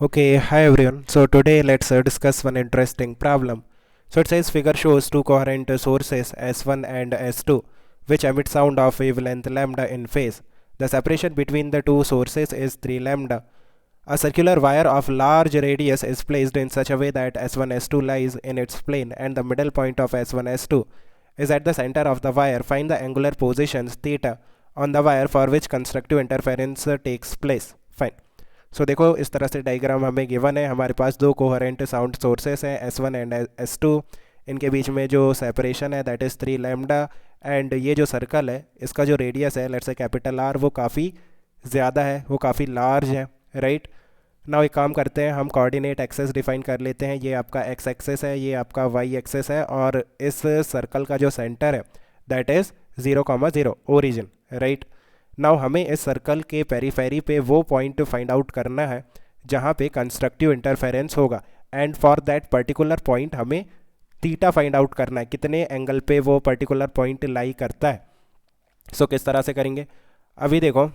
Okay, hi everyone. So today let's discuss one interesting problem. So it says figure shows two coherent sources S1 and S2 which emit sound of wavelength lambda in phase. The separation between the two sources is 3 lambda. A circular wire of large radius is placed in such a way that S1 S2 lies in its plane and the middle point of S1 S2 is at the center of the wire. Find the angular positions theta on the wire for which constructive interference takes place. Fine. सो देखो इस तरह से diagram हमें given है। हमारे पास दो coherent sound sources हैं S1 and S2। इनके बीच में जो सेपरेशन है दैट इज़ 3 लैम्डा। एंड ये जो सर्कल है इसका जो रेडियस है लेट्स से कैपिटल आर वो काफ़ी ज़्यादा है, वो काफ़ी लार्ज है, राइट। नाउ एक काम करते हैं, हम कोऑर्डिनेट एक्सेस डिफाइन कर लेते हैं। ये आपका एक्स एक्सेस है, ये आपका वाई एक्सेस है, और इस सर्कल का जो सेंटर है that is 0,0 origin, right. Now हमें इस सर्कल के पेरीफेरी पे वो पॉइंट फाइंड आउट करना है जहाँ पे कंस्ट्रक्टिव इंटरफेरेंस होगा। And for that particular point हमें थीटा फाइंड आउट करना है, कितने एंगल पे वो पर्टिकुलर पॉइंट लाई करता है। सो किस तरह से करेंगे, अभी देखो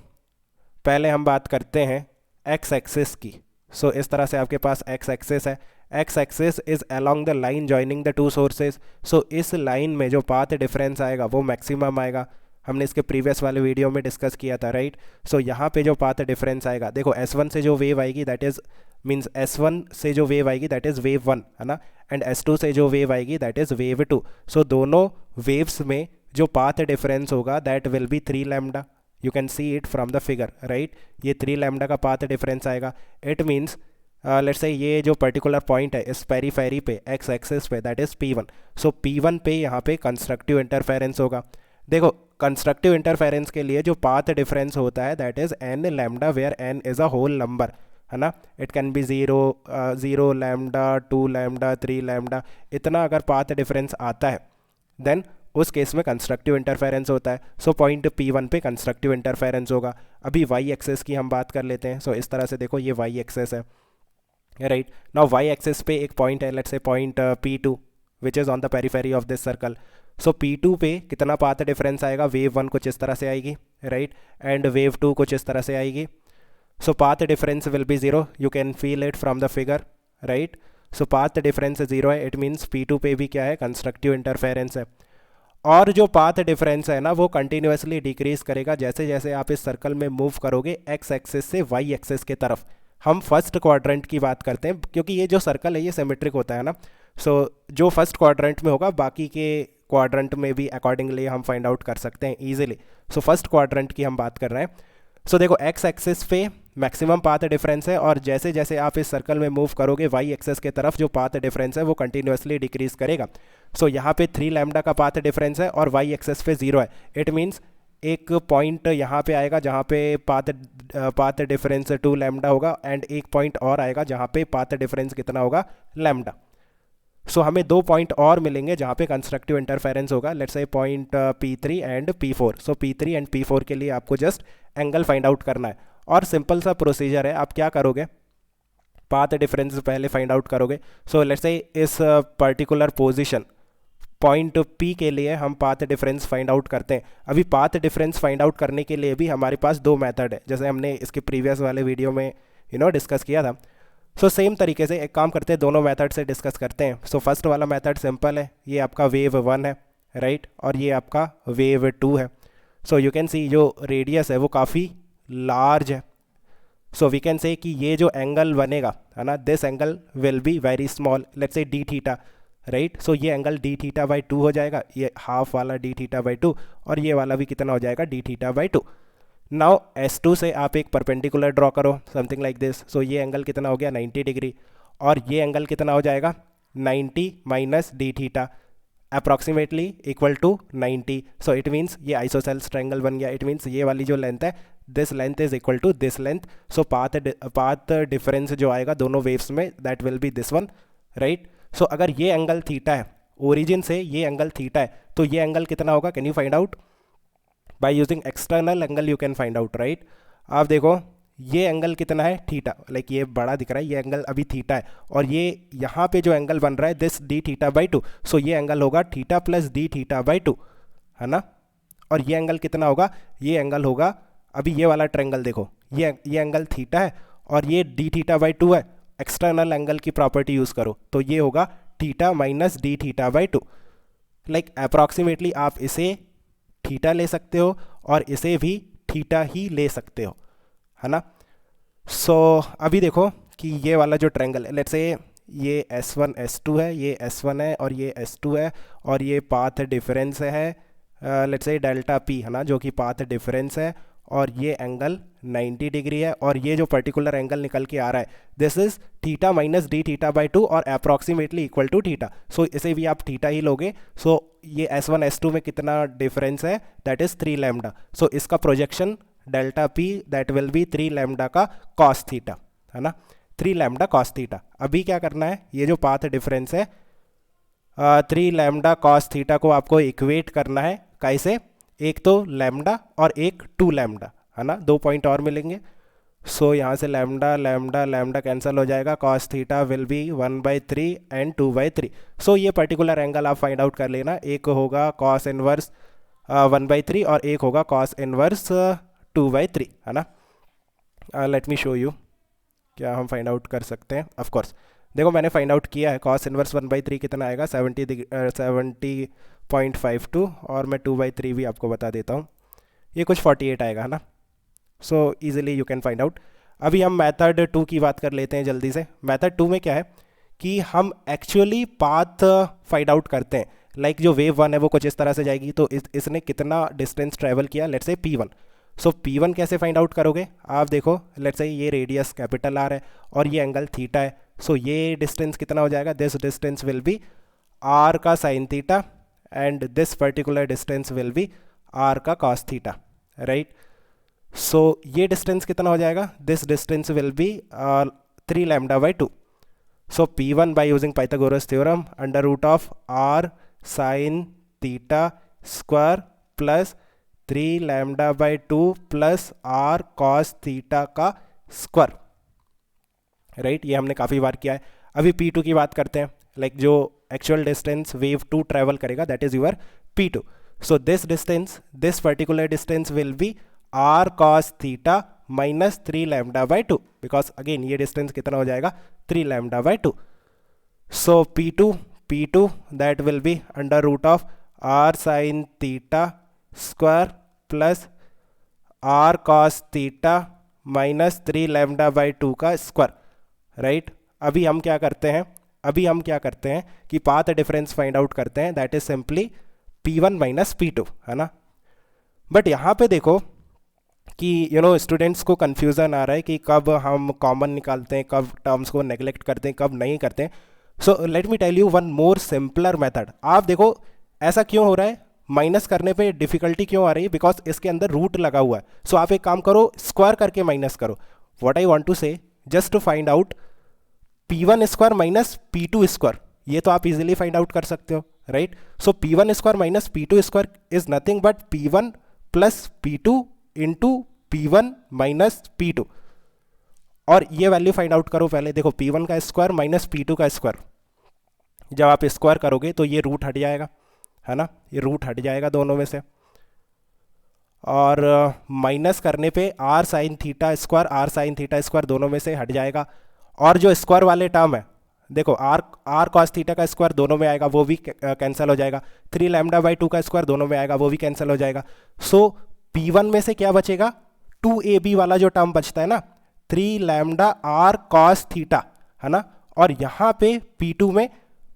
पहले हम बात करते हैं एक्स एक्सिस की। सो इस तरह से आपके पास एक्स एक्सिस है। X axis is along the line joining the two sources. So इस लाइन में जो पाथ डिफरेंस आएगा वो मैक्सिमम आएगा। हमने इसके प्रीवियस वाले वीडियो में डिस्कस किया था, राइट। सो यहाँ पे जो पाथ डिफरेंस आएगा, देखो S1 से जो वेव आएगी दैट इज मीन्स S1 से जो वेव आएगी दैट इज़ वेव 1, है ना। एंड S2 से जो वेव आएगी दैट इज़ वेव 2। सो दोनों वेव्स में जो पाथ डिफरेंस होगा that will be 3 lambda. You can see it from the figure, right. ये 3 लैम्डा का पाथ डिफरेंस आएगा। इट मीन्स लेट्स से ये जो पर्टिकुलर पॉइंट है इस पेरीफेरी पे एक्स एक्सिस पे that is P1। So P1 पे यहाँ पे कंस्ट्रक्टिव इंटरफेरेंस होगा। देखो कंस्ट्रक्टिव इंटरफेरेंस के लिए जो पाथ डिफरेंस होता है that is n lambda, where n is a whole number, है ना। It can be 0 lambda, 2 lambda, 3 lambda. इतना अगर पाथ डिफरेंस आता है देन उस केस में कंस्ट्रक्टिव इंटरफेरेंस होता है। सो पॉइंट P1 पे कंस्ट्रक्टिव इंटरफेरेंस होगा। अभी वाई एक्सेस की हम बात कर लेते हैं। सो इस तरह से देखो ये वाई एक्सेस है, राइट। नाउ वाई एक्सेस पे एक पॉइंट है, let's say point P2 which is on the periphery of this circle. So P2 पे कितना पाथ डिफरेंस आएगा, वेव 1 कुछ इस तरह से आएगी, राइट, एंड वेव 2 कुछ इस तरह से आएगी। So path difference will be 0, you can feel it from the figure, right. So path difference 0 है, इट मीन्स P2 पे भी क्या है, कंस्ट्रक्टिव इंटरफेरेंस है। और जो पाथ डिफरेंस है ना वो कंटिन्यूसली डिक्रीज करेगा जैसे जैसे आप इस सर्कल में मूव करोगे एक्स एक्सिस से वाई एक्सिस के तरफ। हम फर्स्ट क्वाड्रेंट की बात करते हैं क्योंकि ये जो सर्कल है ये सिमेट्रिक होता है ना। सो जो फर्स्ट क्वाड्रेंट में होगा बाकी के क्वाड्रेंट में भी अकॉर्डिंगली हम फाइंड आउट कर सकते हैं ईजिली। सो फर्स्ट क्वाड्रेंट की हम बात कर रहे हैं। सो देखो एक्स एक्सिस पे मैक्सिमम पाथ डिफरेंस है, और जैसे जैसे आप इस सर्कल में मूव करोगे वाई एक्सिस के तरफ जो पाथ डिफरेंस है वो कंटिन्यूसली डिक्रीज करेगा। सो यहाँ पे 3 लैम्डा का पाथ डिफरेंस है और वाई एक्सेस पे 0 है। इट मीन्स एक पॉइंट यहाँ पे आएगा जहाँ पे पाथ डिफरेंस 2 लैम्डा होगा, एंड एक पॉइंट और आएगा जहाँ पे पाथ डिफरेंस कितना होगा, लैम्डा। सो हमें 2 पॉइंट और मिलेंगे जहाँ पे कंस्ट्रक्टिव इंटरफेरेंस होगा, let's say point P3 and P4। So P3 and P4 के लिए आपको जस्ट एंगल फाइंड आउट करना है, और सिंपल सा प्रोसीजर है। आप क्या करोगे, पाथ डिफरेंस पहले फाइंड आउट करोगे। सो लेट्स से इस पर्टिकुलर पोजीशन पॉइंट P के लिए हम पाथ डिफरेंस फाइंड आउट करते हैं। अभी पाथ डिफरेंस फाइंड आउट करने के लिए भी हमारे पास 2 मेथड है, जैसे हमने इसके प्रीवियस वाले वीडियो में डिस्कस किया था। सो सेम तरीके से एक काम करते हैं, दोनों मेथड से डिस्कस करते हैं। सो फर्स्ट वाला मेथड सिंपल है, ये आपका वेव 1 है, राइट, और ये आपका वेव 2 है। सो यू कैन सी जो रेडियस है वो काफ़ी लार्ज है। सो वी कैन से कि ये जो एंगल बनेगा, है ना, this angle will be very small, let's say d theta, right. So ये एंगल डी थीटा बाई 2 हो जाएगा, ये हाफ वाला डी थीटा बाई 2, और ये वाला भी कितना हो जाएगा, D theta by 2। Now S2 से आप एक परपेंडिकुलर ड्रॉ करो समथिंग लाइक दिस। सो ये एंगल कितना हो गया, 90 डिग्री, और ये एंगल कितना हो जाएगा, 90 minus d theta approximately equal to 90। So it means ये आइसोसेल्स ट्रायंगल बन गया। इट मीन्स ये वाली जो लेंथ है this length is equal to this length. So path difference जो आएगा दोनों वेव्स में that will be this one, right. So अगर ये एंगल थीटा है, ओरिजिन से ये एंगल थीटा है, तो ये एंगल कितना होगा, can you find out by using external angle, you can find out, right. आप देखो ये एंगल कितना है, थीटा, लाइक ये बड़ा दिख रहा है, ये एंगल अभी थीटा है, और ये यहाँ पे जो एंगल बन रहा है दिस डी थीटा बाई 2। सो ये एंगल होगा theta plus D theta by 2, है ना। और ये एंगल कितना होगा, ये एंगल होगा, अभी ये वाला ट्रायंगल देखो, ये एंगल थीटा है, और ये डी थीटा बाई टू है, एक्सटर्नल एंगल की प्रॉपर्टी यूज़ करो तो ये होगा theta minus d theta by two. Like approximately आप इसे थीटा ले सकते हो और इसे भी थीटा ही ले सकते हो, है ना। सो अभी देखो कि ये वाला जो ट्रायंगल है, लेट्स से ये S1 S2 है, ये S1 है और ये S2 है, और ये पाथ डिफरेंस है लेट्स से डेल्टा P, है ना, जो कि पाथ डिफरेंस है, और ये एंगल 90 डिग्री है, और ये जो पर्टिकुलर एंगल निकल के आ रहा है this is theta minus d theta by two और अप्रॉक्सीमेटली इक्वल टू थीटा। सो इसे भी आप थीटा ही लोगे। सो ये S1 S2 में कितना डिफरेंस है, दैट इज 3 लैम्डा। सो इसका projection delta P that will be 3 lambda का कॉस थीटा, है ना, 3 लैम्डा कॉस थीटा। अभी क्या करना है, ये जो पाथ डिफरेंस है 3 लैम्डा कॉस थीटा को आपको इक्वेट करना है कैसे, एक तो लैम्डा और एक 2 लैम्डा, है ना, 2 पॉइंट और मिलेंगे। सो यहाँ से लैम्डा लैम्डा लैम्डा कैंसिल हो जाएगा, cos theta will be 1/3 and 2/3। सो ये पर्टिकुलर एंगल आप फाइंड आउट कर लेना, एक होगा कॉस इनवर्स 1/3 और एक होगा कॉस इनवर्स 2/3, है ना। लेट मी शो यू क्या हम फाइंड आउट कर सकते हैं। ऑफ कोर्स देखो मैंने फाइंड आउट किया है, कॉस इनवर्स 1/3 कितना आएगा 70.52, और मैं 2/3 भी आपको बता देता हूँ, ये कुछ 48 आएगा, है ना। So easily you can find out. अभी हम मेथड 2 की बात कर लेते हैं जल्दी से। मेथड 2 में क्या है कि हम एक्चुअली पाथ फाइंड आउट करते हैं। लाइक जो वेव 1 है वो कुछ इस तरह से जाएगी, तो इसने कितना डिस्टेंस ट्रैवल किया, let's say P1। So P1 कैसे फाइंड आउट करोगे, आप देखो लेट्स से ये रेडियस कैपिटल R है और ये एंगल थीटा है। सो ये डिस्टेंस कितना हो जाएगा, this distance will be R का sine theta and this particular distance will be R का कॉस थीटा, राइट। सो ये डिस्टेंस कितना हो जाएगा, this distance will be 3 lambda by two. So P1 by using Pythagoras theorem under root of R sine theta square plus 3 lambda by two plus R cos theta का square, right. ये हमने काफ़ी बार किया है। अभी P2 की बात करते हैं, लाइक जो एक्चुअल डिस्टेंस वेव 2 ट्रैवल करेगा that is your P2। So this distance, this particular distance will be R cos theta minus 3 lambda by two, because again ये डिस्टेंस कितना हो जाएगा 3 lambda by two. So P2 that will be under root of R sine theta square plus R cos theta minus 3 lambda by two का square, right. अभी हम क्या करते हैं कि पाथ डिफरेंस फाइंड आउट करते हैं, that is simply P1 minus P2, है ना। बट यहाँ पे देखो कि स्टूडेंट्स को कन्फ्यूज़न आ रहा है कि कब हम कॉमन निकालते हैं, कब टर्म्स को नेग्लेक्ट करते हैं, कब नहीं करते हैं। So let me tell you one more simpler method. आप देखो ऐसा क्यों हो रहा है, माइनस करने पे डिफिकल्टी क्यों आ रही है, बिकॉज इसके अंदर रूट लगा हुआ है। सो आप एक काम करो, स्क्वायर करके माइनस करो। What I want to say, just to find out P1 square minus P2 square, ये तो आप इजीली फाइंड आउट कर सकते हो, right. So P1 square minus P2 square is nothing but P1 plus P2 into P1 minus P2, और ये value find out करो पहले। देखो P1 का स्क्वायर माइनस P2 का स्क्वायर, जब आप स्क्वायर करोगे तो ये रूट हट जाएगा, है ना, ये रूट हट जाएगा दोनों में से, और माइनस करने पे R साइन थीटा स्क्वायर दोनों में से हट जाएगा, और जो स्क्वायर वाले टर्म है देखो R cos थीटा का स्क्वायर दोनों में आएगा, वो भी कैंसिल हो जाएगा। 3 लैम्डा बाई टू का स्क्वायर दोनों में आएगा, वो भी कैंसिल हो जाएगा। सो P1 में से क्या बचेगा, 2AB वाला जो टर्म बचता है ना, 3 लैम्डा R cos थीटा, है ना, और यहाँ पे P2 में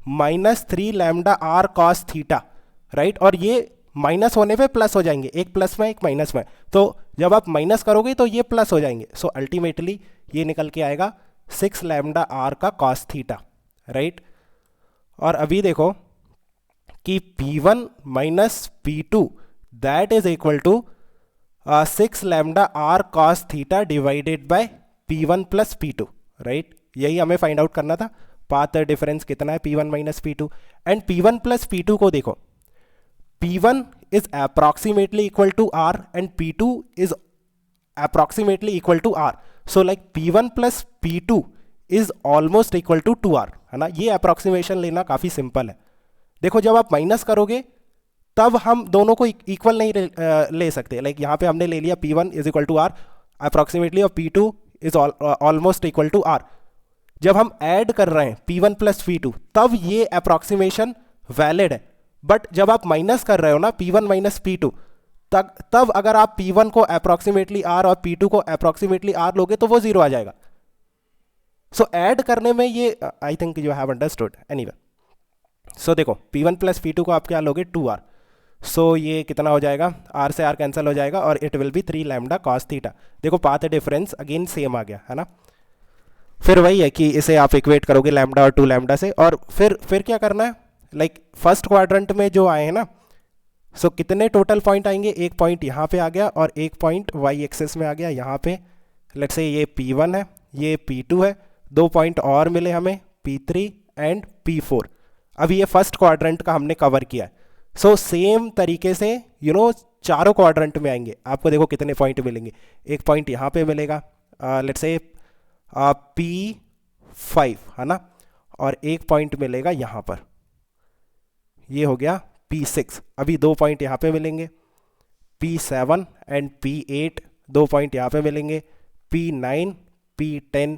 minus 3 lambda R cos theta, right. और ये माइनस होने पे प्लस हो जाएंगे, एक प्लस में एक माइनस में, तो जब आप माइनस करोगे तो ये प्लस हो जाएंगे। सो अल्टीमेटली ये निकल के आएगा 6 लैम्डा R का cos थीटा, राइट। और अभी देखो कि P1 minus P2 that is equal to 6 lambda R cos theta divided by P1 plus P2, right. यही हमें फाइंड आउट करना था, पाथ डिफरेंस कितना है P1 minus P2, and P1 plus P2 को देखो, P1 is approximately equal to R and P2 is approximately equal to R. So like P1 plus P2 is almost equal to 2R, है ना। ये approximation लेना काफ़ी simple है। देखो जब आप माइनस करोगे तब हम दोनों को इक्वल नहीं ले सकते। लाइक यहाँ पे हमने ले लिया P1 is equal to R approximately और P2 is almost equal to R. जब हम ऐड कर रहे हैं P1 प्लस P2 तब ये अप्रॉक्सीमेशन वैलिड है, बट जब आप माइनस कर रहे हो ना P1 माइनस P2, तब अगर आप P1 को अप्रॉक्सीमेटली R और P2 को अप्रॉक्सीमेटली R लोगे तो वो 0 आ जाएगा। सो ऐड करने में ये I think you have understood anyway. So देखो P1 प्लस P2 को आप क्या लोगे 2R, सो ये कितना हो जाएगा, R से R कैंसिल हो जाएगा और it will be 3 lambda cos theta. देखो पाथ डिफरेंस अगेन सेम आ गया है ना। फिर वही है कि इसे आप इक्वेट करोगे लैम्डा और 2 लैम्डा से, और फिर क्या करना है, लाइक फर्स्ट क्वाड्रेंट में जो आए हैं ना, सो कितने टोटल पॉइंट आएंगे, एक पॉइंट यहाँ पे आ गया और एक पॉइंट वाई एक्सेस में आ गया यहाँ पे। लेट्स से ये P1 है, ये P2 है, 2 पॉइंट और मिले हमें P3 एंड P4। अभी ये फर्स्ट क्वाड्रेंट का हमने कवर किया है। सो सेम तरीके से चारों क्वाड्रेंट में आएंगे, आपको देखो कितने पॉइंट मिलेंगे, एक पॉइंट यहाँ पे मिलेगा लेट्स से P5 है ना, और एक पॉइंट मिलेगा यहाँ पर, ये हो गया P6। अभी 2 पॉइंट यहाँ पे मिलेंगे P7 एंड P8, 2 पॉइंट यहाँ पे मिलेंगे P9 P10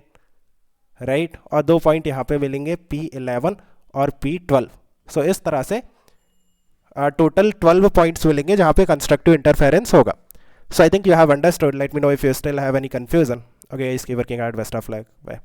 राइट, और 2 पॉइंट यहाँ पे मिलेंगे P11 और P12। सो इस तरह से टोटल 12 पॉइंट्स मिलेंगे जहाँ पे कंस्ट्रक्टिव इंटरफेरेंस होगा। So I think you have understood, let me know if you still have any confusion. Okay, इसकी working out, best of luck, bye.